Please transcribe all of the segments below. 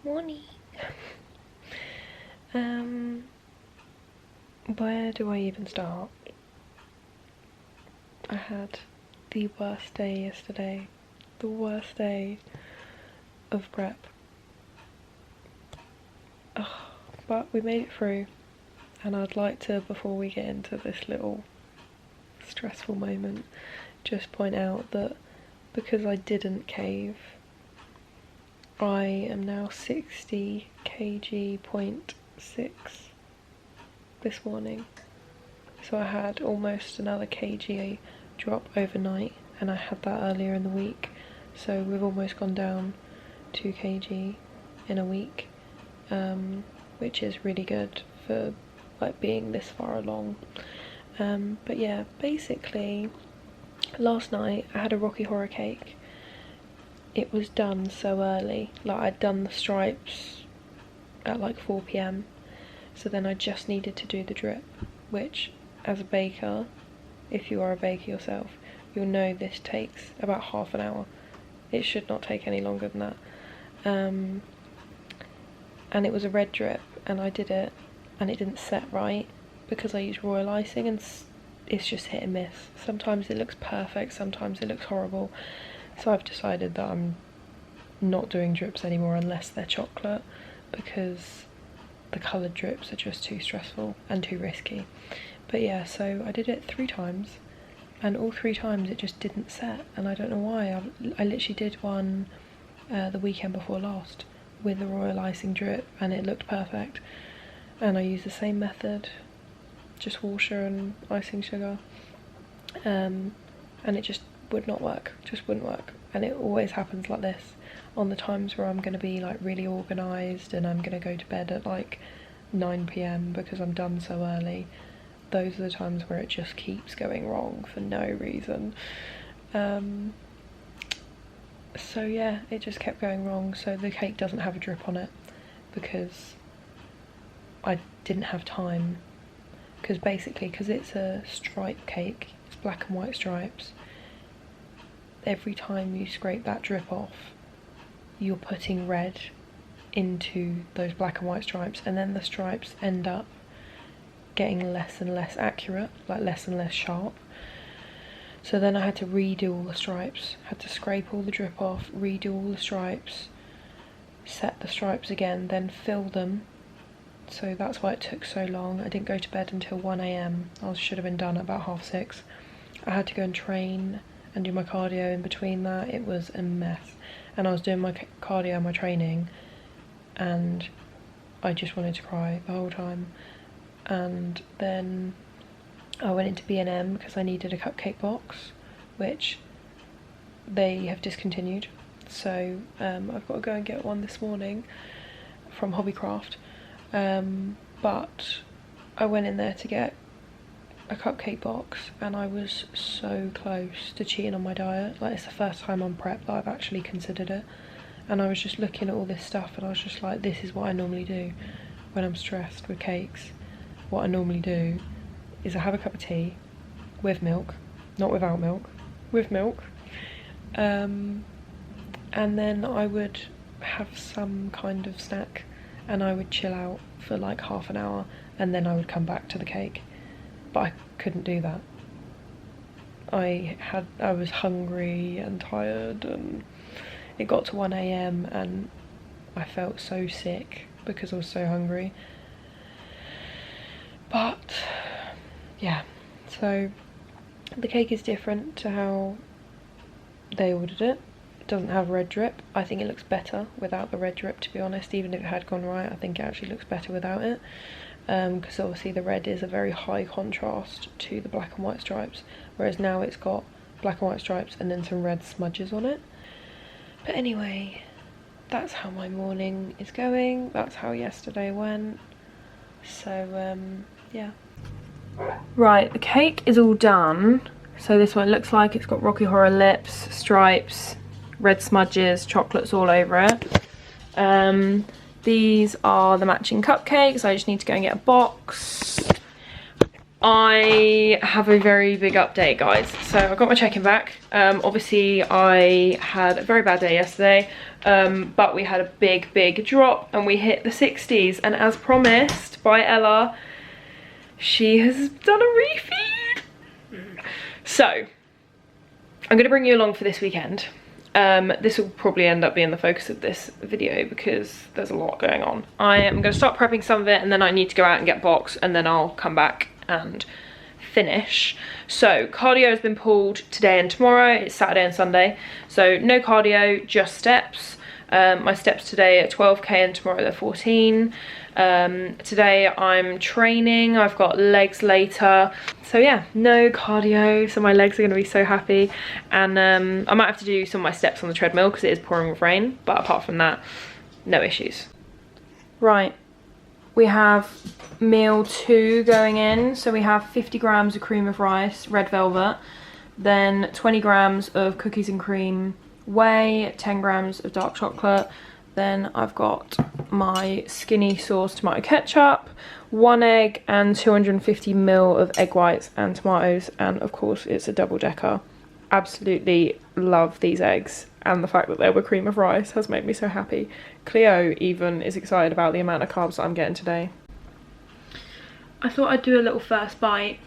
Morning. Where do I even start? I had the worst day yesterday. The worst day of prep. Ugh, but we made it through, and I'd like to, before we get into this little stressful moment, just point out that because I didn't cave, I am now 60 kg.6 this morning. So I had almost another kg drop overnight, and I had that earlier in the week. So we've almost gone down 2 kg in a week, which is really good for like being this far along. But yeah, basically last night I had a Rocky Horror cake. It was done so early, like I'd done the stripes at like 4 PM, so then I just needed to do the drip, which as a baker, if you are a baker yourself, you'll know this takes about half an hour. It should not take any longer than that. And it was a red drip, and I did it and it didn't set right because I used royal icing, and it's just hit and miss. Sometimes it looks perfect, sometimes it looks horrible. So I've decided that I'm not doing drips anymore unless they're chocolate, because the coloured drips are just too stressful and too risky. But yeah, so I did it 3 times, and all 3 times it just didn't set, and I don't know why. I literally did one the weekend before last with the royal icing drip, and it looked perfect. And I used the same method, just water and icing sugar, and it just would not work, just wouldn't work. And it always happens like this on the times where I'm going to be like really organised and I'm going to go to bed at like 9 PM because I'm done so early. Those are the times where it just keeps going wrong for no reason. So yeah, it just kept going wrong. So the cake doesn't have a drip on it because I didn't have time, because basically, because it's a stripe cake, it's black and white stripes, every time you scrape that drip off, you're putting red into those black and white stripes, and then the stripes end up getting less and less accurate, like less and less sharp. So then I had to redo all the stripes, had to scrape all the drip off, redo all the stripes, set the stripes again, then fill them. So that's why it took so long. I didn't go to bed until 1 AM. I should have been done at about 6:30. I had to go and train and do my cardio in between that. It was a mess. And I was doing my cardio and my training, and I just wanted to cry the whole time. And then I went into B&M because I needed a cupcake box, which they have discontinued. So I've got to go and get one this morning from Hobbycraft. But I went in there to get a cupcake box, and I was so close to cheating on my diet. Like, it's the first time on prep that I've actually considered it, and I was just looking at all this stuff and I was just like, this is what I normally do when I'm stressed with cakes. What I normally do is I have a cup of tea with milk, not without milk, with milk, and then I would have some kind of snack, and I would chill out for like half an hour, and then I would come back to the cake. But I couldn't do that. I was hungry and tired, and it got to 1 AM and I felt so sick because I was so hungry. But yeah, so the cake is different to how they ordered it. It doesn't have red drip. I think it looks better without the red drip, to be honest. Even if it had gone right, I think it actually looks better without it, because obviously the red is a very high contrast to the black and white stripes, whereas now it's got black and white stripes and then some red smudges on it. But anyway, that's how my morning is going. That's how yesterday went. So yeah. Right, the cake is all done. So this one looks like it's got Rocky Horror lips, stripes, red smudges, chocolates all over it. These are the matching cupcakes. I just need to go and get a box. I have a very big update, guys. So I got my check-in back. Obviously I had a very bad day yesterday, but we had a big drop and we hit the 60s, and as promised by Ella, she has done a refeed. So I'm gonna bring you along for this weekend. This will probably end up being the focus of this video because there's a lot going on. I am going to start prepping some of it, and then I need to go out and get box, and then I'll come back and finish. So cardio has been pulled today and tomorrow. It's Saturday and Sunday, so no cardio, just steps. My steps today are 12k and tomorrow they're 14. Today I'm training, I've got legs later, so yeah, no cardio, so my legs are going to be so happy. And I might have to do some of my steps on the treadmill because it is pouring with rain, but apart from that, no issues. Right, we have meal 2 going in. So we have 50 grams of cream of rice, red velvet, then 20 grams of cookies and cream whey, 10 grams of dark chocolate, then I've got my skinny sauce tomato ketchup, 1 egg and 250 ml of egg whites and tomatoes, and of course it's a double decker. Absolutely love these eggs, and the fact that they were cream of rice has made me so happy. Cleo even is excited about the amount of carbs that I'm getting today. I thought I'd do a little first bite.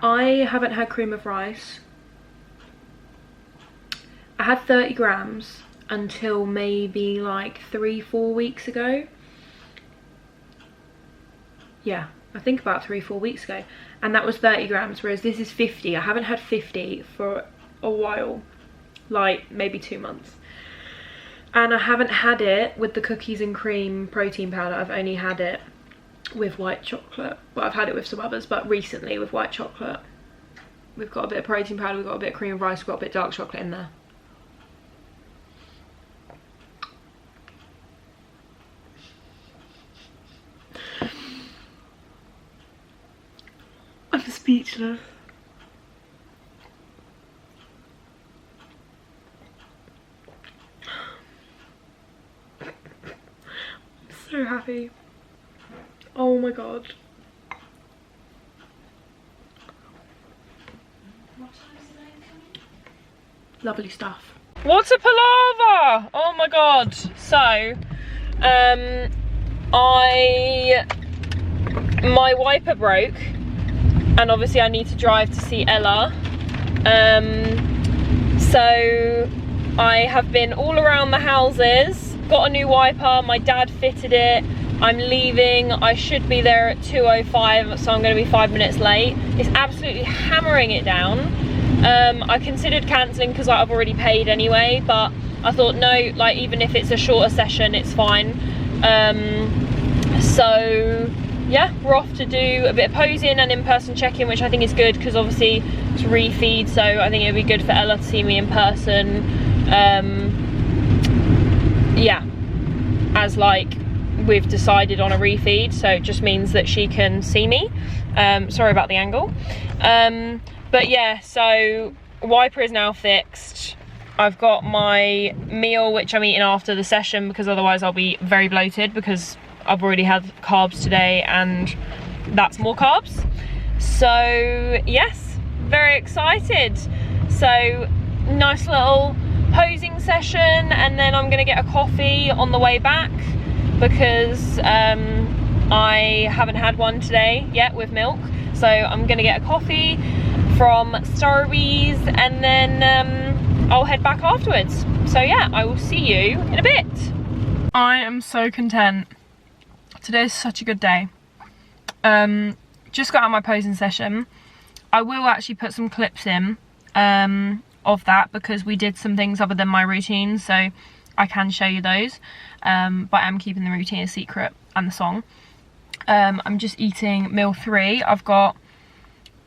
I haven't had cream of rice. I had 30 grams until maybe like 3-4 weeks ago. Yeah, I think about 3-4 weeks ago, and that was 30 grams, whereas this is 50. I haven't had 50 for a while, like maybe 2 months, and I haven't had it with the cookies and cream protein powder. I've only had it with white chocolate. Well, I've had it with some others, but recently with white chocolate. We've got a bit of protein powder, we've got a bit of cream of rice, we've got a bit of dark chocolate in there. I'm speechless. I'm so happy. Oh my god. Lovely stuff. What a palaver! Oh my god. So, my wiper broke, and obviously I need to drive to see Ella. So I have been all around the houses, got a new wiper, my dad fitted it. I'm leaving, I should be there at 2:05, so I'm going to be 5 minutes late. It's absolutely hammering it down. I considered cancelling because I've already paid anyway, but I thought no, like even if it's a shorter session, it's fine. So yeah, we're off to do a bit of posing and in-person check-in, which I think is good because obviously it's refeed, so I think it'll be good for Ella to see me in person. Yeah, as like we've decided on a refeed, so it just means that she can see me. Sorry about the angle. But yeah, so wiper is now fixed. I've got my meal, which I'm eating after the session because otherwise I'll be very bloated because I've already had carbs today and that's more carbs. So yes, very excited. So nice little posing session, and then I'm gonna get a coffee on the way back because I haven't had one today yet with milk. So I'm gonna get a coffee from Starbucks, and then I'll head back afterwards. So yeah, I will see you in a bit. I am so content. Today's such a good day. Just got out of my posing session. I will actually put some clips in of that because we did some things other than my routine, so I can show you those. But I'm keeping the routine a secret and the song. I'm just eating meal 3. I've got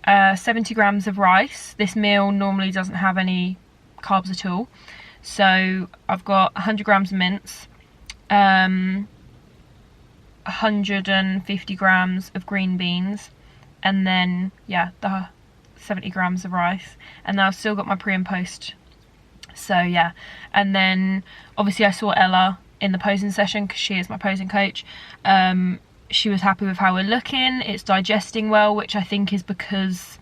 70 grams of rice. This meal normally doesn't have any carbs at all. So I've got 100 grams of mince, 150 grams of green beans, and then yeah, the 70 grams of rice. And then I've still got my pre and post. So yeah, and then obviously I saw Ella in the posing session because she is my posing coach. she was happy with how we're looking. It's digesting well, which I think is because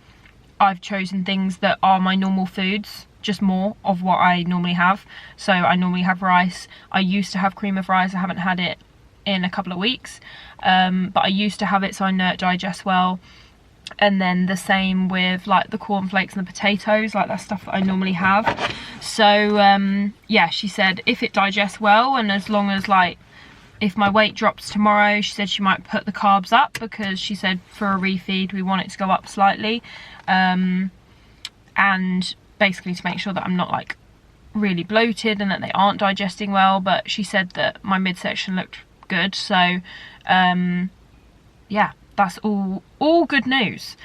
I've chosen things that are my normal foods, just more of what I normally have. So I normally have rice. I used to have cream of rice. I haven't had it in a couple of weeks, but I used to have it, so I know it digests well. And then the same with like the cornflakes and the potatoes, like that's stuff that I normally have. So yeah, she said if it digests well, and as long as like if my weight drops tomorrow, she said she might put the carbs up, because she said for a refeed we want it to go up slightly, and basically to make sure that I'm not like really bloated and that they aren't digesting well. But she said that my midsection looked good, so yeah, that's all good news.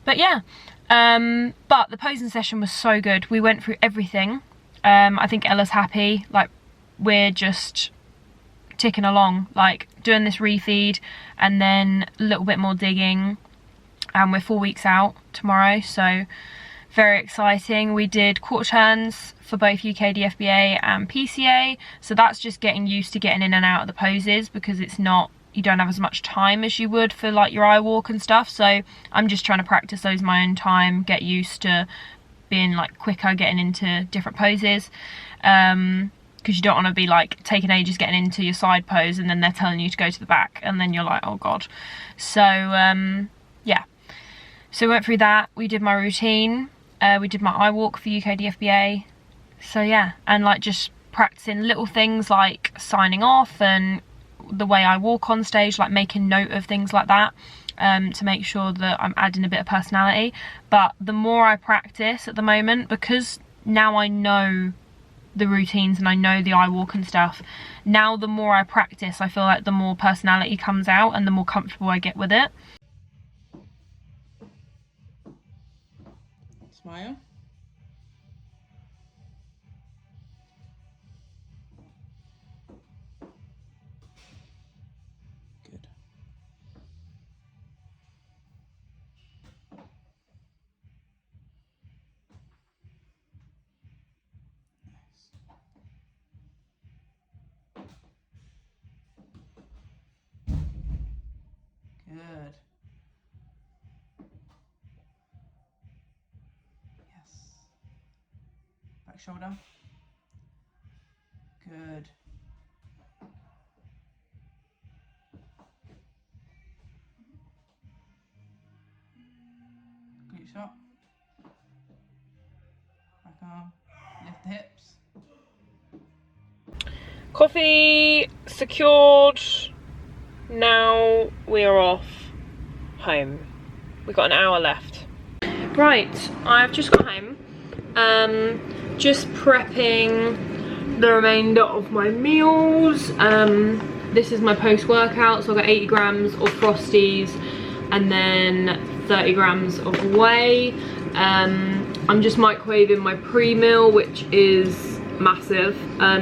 But yeah, but the posing session was so good. We went through everything. I think Ella's happy, like we're just ticking along, like doing this refeed and then a little bit more digging, and we're 4 weeks out tomorrow, so very exciting. We did quarter turns for both UK DFBA and PCA, so that's just getting used to getting in and out of the poses, because it's not, you don't have as much time as you would for like your eye walk and stuff. So I'm just trying to practice those in my own time, get used to being like quicker getting into different poses, because you don't want to be like taking ages getting into your side pose and then they're telling you to go to the back and then you're like, oh god. So yeah, so we went through that. We did my routine, we did my eye walk for UK DFBA. So yeah, and like just practicing little things like signing off and the way I walk on stage, like making note of things like that, to make sure that I'm adding a bit of personality. But the more I practice at the moment, because now I know the routines and I know the eye walk and stuff, now the more I practice, I feel like the more personality comes out and the more comfortable I get with it. Smile. Good. Good. Yes. Back shoulder. Good. Glute shot. Back arm. Lift the hips. Coffee secured. Now we are off home. We've got an hour left. Right, I've just got home. Just prepping the remainder of my meals. This is my post-workout, so I've got 80 grams of Frosties and then 30 grams of whey. I'm just microwaving my pre-meal, which is massive.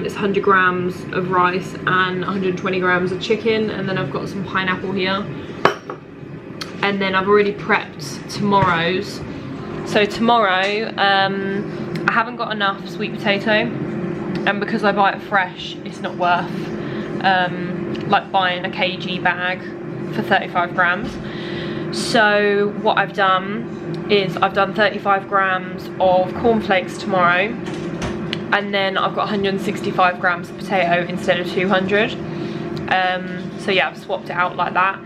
It's 100 grams of rice and 120 grams of chicken, and then I've got some pineapple here. And then I've already prepped tomorrow's. So tomorrow, I haven't got enough sweet potato, and because I buy it fresh, it's not worth like buying a kg bag for 35 grams. So what I've done is I've done 35 grams of cornflakes tomorrow, and then I've got 165 grams of potato instead of 200. So yeah, I've swapped it out like that.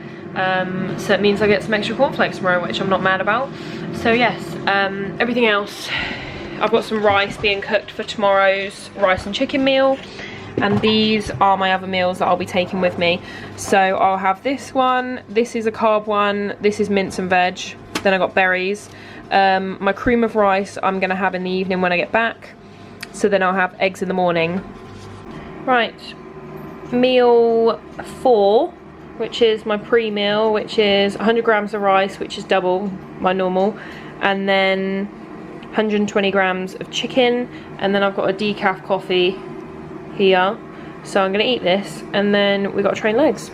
So it means I get some extra cornflakes tomorrow, which I'm not mad about. So yes, everything else, I've got some rice being cooked for tomorrow's rice and chicken meal, and these are my other meals that I'll be taking with me. So I'll have this one, this is a carb one, this is mince and veg, then I got berries. My cream of rice I'm gonna have in the evening when I get back, so then I'll have eggs in the morning. Right, meal 4, which is my pre-meal, which is 100 grams of rice, which is double my normal, and then 120 grams of chicken, and then I've got a decaf coffee here. So I'm gonna eat this, and then we got to train legs.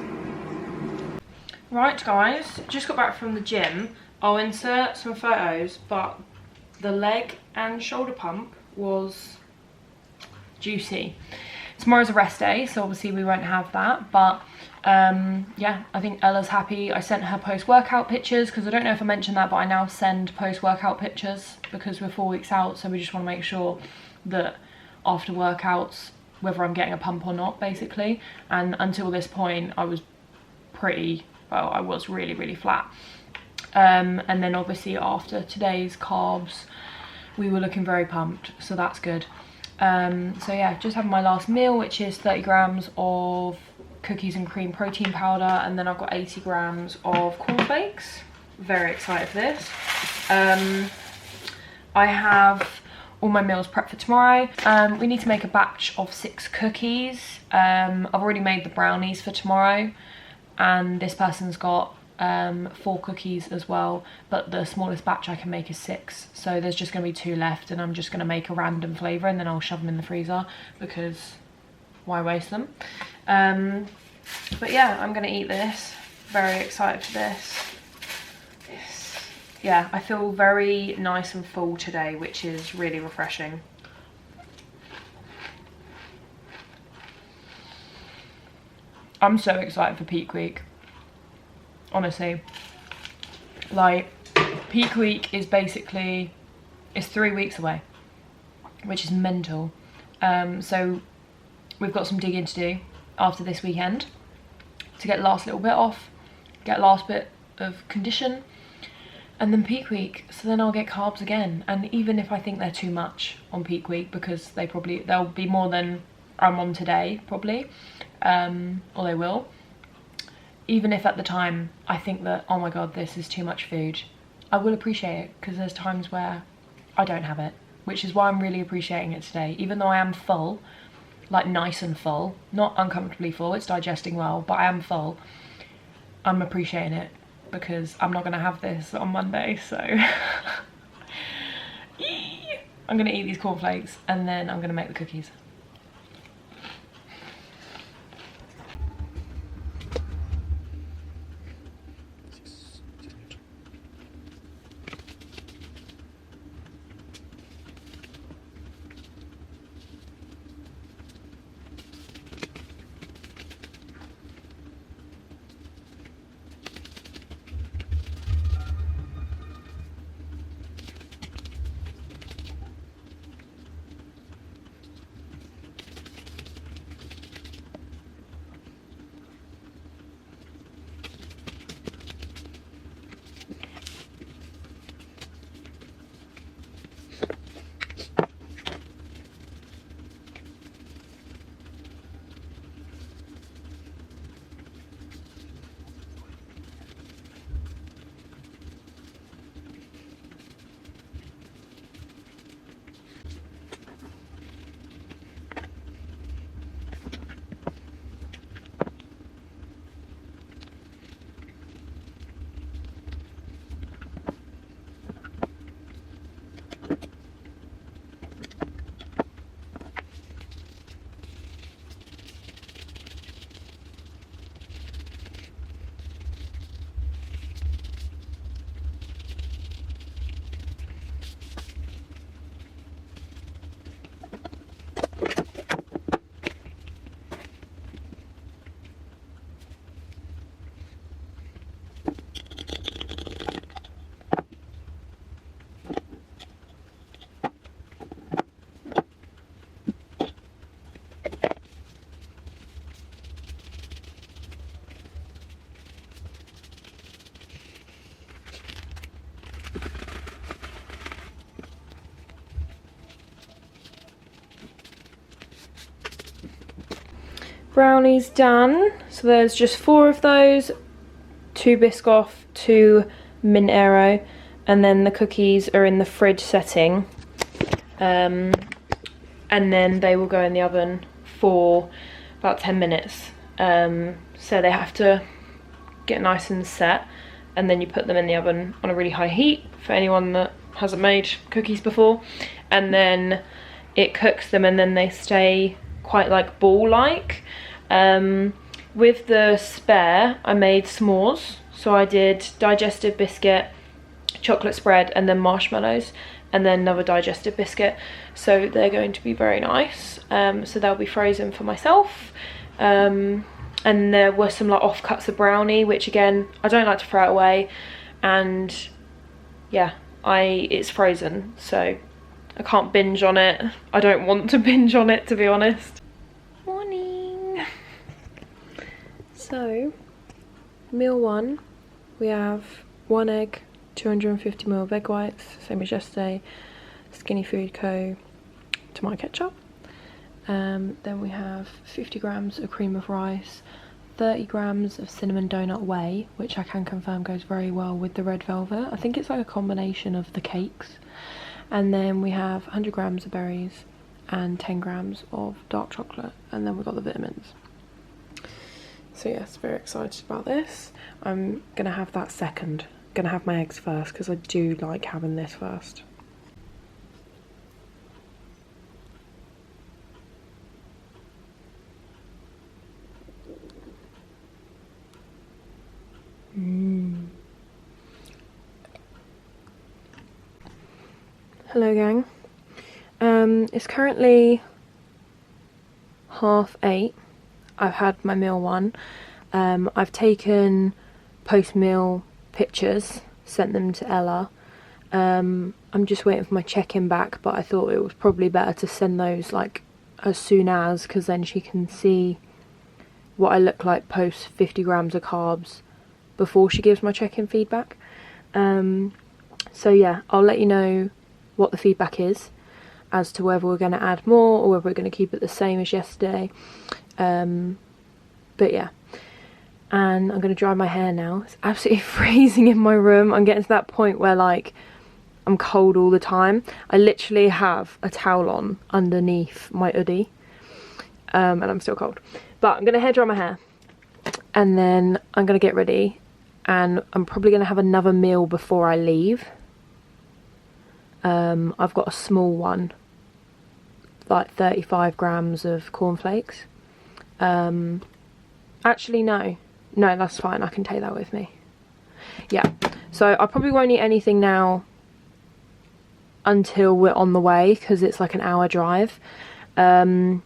Right guys, just got back from the gym. I'll insert some photos, but the leg and shoulder pump was juicy. tomorrow's a rest day, so obviously we won't have that, but yeah, I think Ella's happy. I sent her post-workout pictures, because I don't know if I mentioned that, but I now send post-workout pictures because we're 4 weeks out, so we just want to make sure that after workouts, whether I'm getting a pump or not, basically. And until this point, I was pretty, well, I was really, really flat. And then obviously after today's carbs, we were looking very pumped, so that's good. So yeah, just having my last meal, which is 30 grams of cookies and cream protein powder, and then I've got 80 grams of cornflakes. Very excited for this. I have all my meals prepped for tomorrow. We need to make a batch of 6 cookies. I've already made the brownies for tomorrow, and this person's got 4 cookies as well, but the smallest batch I can make is 6, so there's just gonna be 2 left, and I'm just gonna make a random flavour and then I'll shove them in the freezer, because why waste them? But yeah, I'm gonna eat this. Very excited for this. Yeah, I feel very nice and full today, which is really refreshing. I'm so excited for peak week. Honestly, like, peak week is basically, it's 3 weeks away, which is mental. So we've got some digging to do after this weekend to get the last little bit off, get last bit of condition, and then peak week, so then I'll get carbs again. And even if I think they're too much on peak week, because they'll be more than I'm on today, probably, or they will. Even if at the time I think that, oh my god, this is too much food, I will appreciate it, because there's times where I don't have it, which is why I'm really appreciating it today. Even though I am full, like nice and full, not uncomfortably full, it's digesting well, but I am full, I'm appreciating it, because I'm not going to have this on Monday, so I'm going to eat these cornflakes and then I'm going to make the cookies. Brownies done, so there's just 4 of those, 2 Biscoff, 2 Mint Aero, and then the cookies are in the fridge setting, and then they will go in the oven for about 10 minutes, so they have to get nice and set, and then you put them in the oven on a really high heat for anyone that hasn't made cookies before, and then it cooks them, and then they stay quite like ball-like. With the spare, I made s'mores, so I did digestive biscuit, chocolate spread, and then marshmallows, and then another digestive biscuit. So they're going to be very nice. So they'll be frozen for myself. And there were some like offcuts of brownie, which again, I don't like to throw it away. And yeah, it's frozen, so I can't binge on it. I don't want to binge on it, to be honest. Morning. So, meal one, we have 1 egg, 250ml of egg whites, same as yesterday, Skinny Food Co. tomato ketchup. Then we have 50 grams of cream of rice, 30 grams of cinnamon donut whey, which I can confirm goes very well with the red velvet. I think it's like a combination of the cakes. And then we have 100 grams of berries and 10 grams of dark chocolate, and then we've got the vitamins. So yes, very excited about this. I'm gonna have that second. Gonna have my eggs first because I do like having this first. Hello gang. It's currently 8:30. I've had my meal one. I've taken post-meal pictures, sent them to Ella. I'm just waiting for my check-in back, but I thought it was probably better to send those like as soon as, because then she can see what I look like post 50 grams of carbs before she gives my check-in feedback. So yeah, I'll let you know what the feedback is as to whether we're going to add more or whether we're going to keep it the same as yesterday. But yeah, and I'm going to dry my hair now. It's absolutely freezing in my room. I'm getting to that point where like I'm cold all the time. I literally have a towel on underneath my hoodie, and I'm still cold. But I'm going to hair dry my hair and then I'm going to get ready, and I'm probably going to have another meal before I leave. I've got a small one, like 35 grams of cornflakes. Actually no, that's fine, I can take that with me. Yeah, so I probably won't eat anything now until we're on the way, because it's like an hour drive. And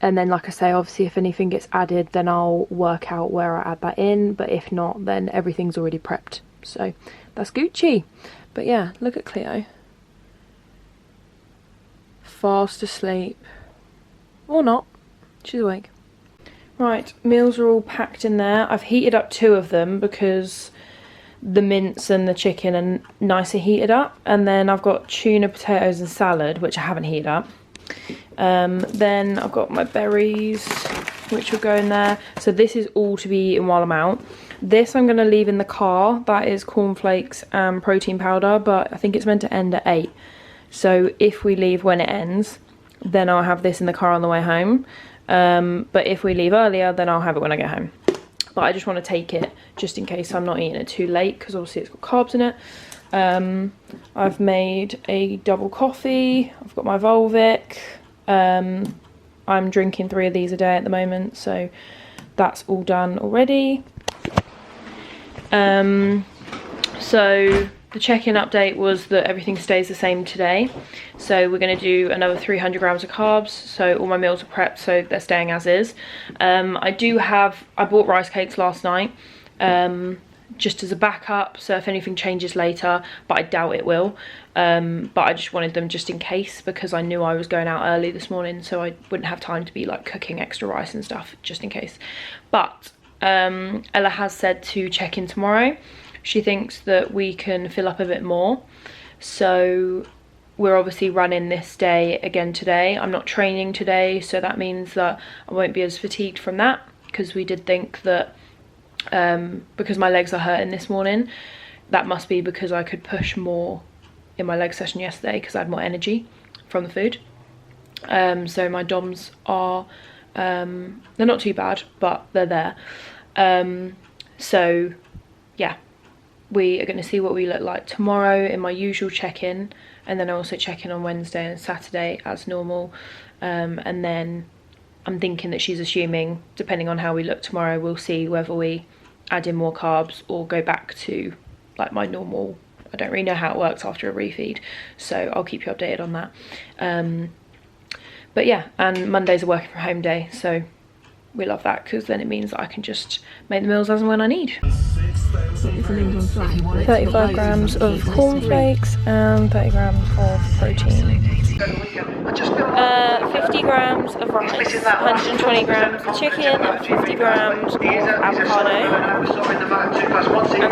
then like I say, obviously if anything gets added then I'll work out where I add that in, but if not then everything's already prepped, so that's Gucci. But yeah, look at Cleo, fast asleep, or not, she's awake. Right, meals are all packed in there. I've heated up 2 of them because the mince and the chicken are nicer heated up, and then I've got tuna, potatoes and salad, which I haven't heated up. Then I've got my berries, which will go in there. So this is all to be eaten while I'm out. This I'm going to leave in the car. That is cornflakes and protein powder, but I think it's meant to end at 8. So if we leave when it ends, then I'll have this in the car on the way home. But if we leave earlier, then I'll have it when I get home. But I just want to take it just in case I'm not eating it too late, because obviously it's got carbs in it. I've made a double coffee. I've got my Volvic. I'm drinking 3 of these a day at the moment, so that's all done already. So the check-in update was that everything stays the same today. So we're going to do another 300 grams of carbs. So all my meals are prepped, so they're staying as is. I bought rice cakes last night, just as a backup. So if anything changes later, but I doubt it will. But I just wanted them just in case, because I knew I was going out early this morning, so I wouldn't have time to be like cooking extra rice and stuff, just in case. But Ella has said to check in tomorrow. She thinks that we can fill up a bit more, so we're obviously running this day again today. I'm not training today, so that means that I won't be as fatigued from that, because we did think that because my legs are hurting this morning, that must be because I could push more in my leg session yesterday because I had more energy from the food. So my DOMs are they're not too bad, but they're there. So yeah, we are going to see what we look like tomorrow in my usual check-in, and then I also check in on Wednesday and Saturday as normal. And then I'm thinking that she's assuming, depending on how we look tomorrow, we'll see whether we add in more carbs or go back to like my normal I don't really know how it works after a refeed, so I'll keep you updated on that. But yeah, and Monday's a working from home day, so we love that because then it means that I can just make the meals as and when I need. 35 grams of cornflakes and 30 grams of protein. 50 grams of rice, 120 grams of chicken, 50 grams of avocado, and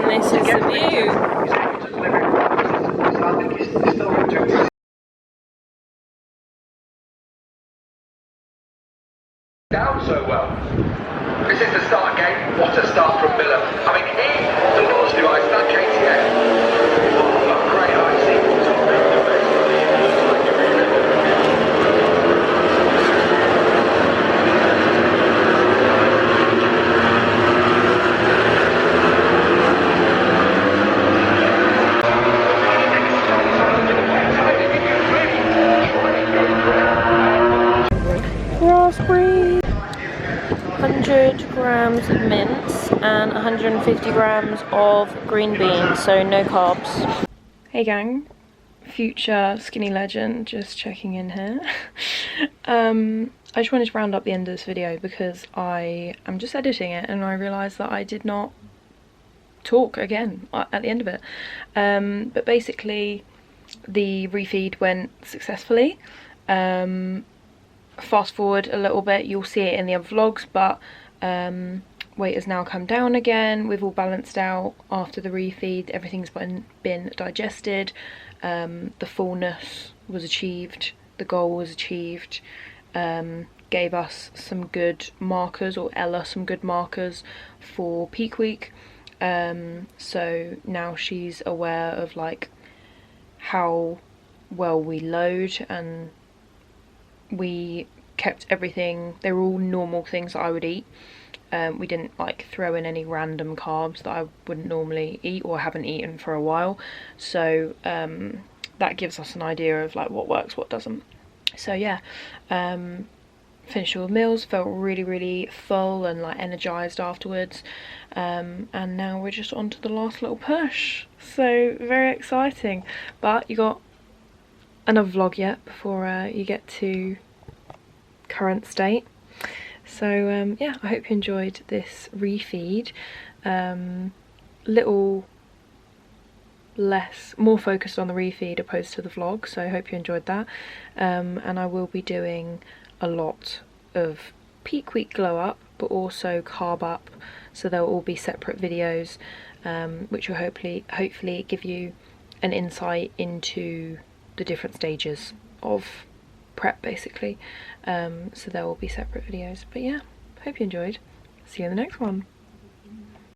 this is the view. Down so well. This is the start game. What a start from Miller. I mean, he, the launch device, that KTM. Oh, great icing. Raspberry, 100 grams of mince and 150 grams of green beans, so no carbs. Hey gang, future skinny legend, just checking in here. I just wanted to round up the end of this video because I am just editing it and I realised that I did not talk again at the end of it. But basically the refeed went successfully. Fast forward a little bit, you'll see it in the other vlogs, but weight has now come down again. We've all balanced out after the refeed. Everything's been digested. The fullness was achieved. The goal was achieved. Gave us some good markers, or Ella some good markers for peak week. So now she's aware of like how well we load, and we kept everything, they were all normal things that I would eat. We didn't like throw in any random carbs that I wouldn't normally eat or haven't eaten for a while, so that gives us an idea of like what works, what doesn't. So yeah, finished all the meals, felt really full and like energized afterwards, and now we're just on to the last little push, so very exciting. But you got another vlog yet before you get to current state. So yeah, I hope you enjoyed this refeed. More focused on the refeed opposed to the vlog, so I hope you enjoyed that. And I will be doing a lot of peak week glow up, but also carb up, so they'll all be separate videos, which will hopefully give you an insight into the different stages of prep basically. So there will be separate videos, but yeah, hope you enjoyed. See you in the next one.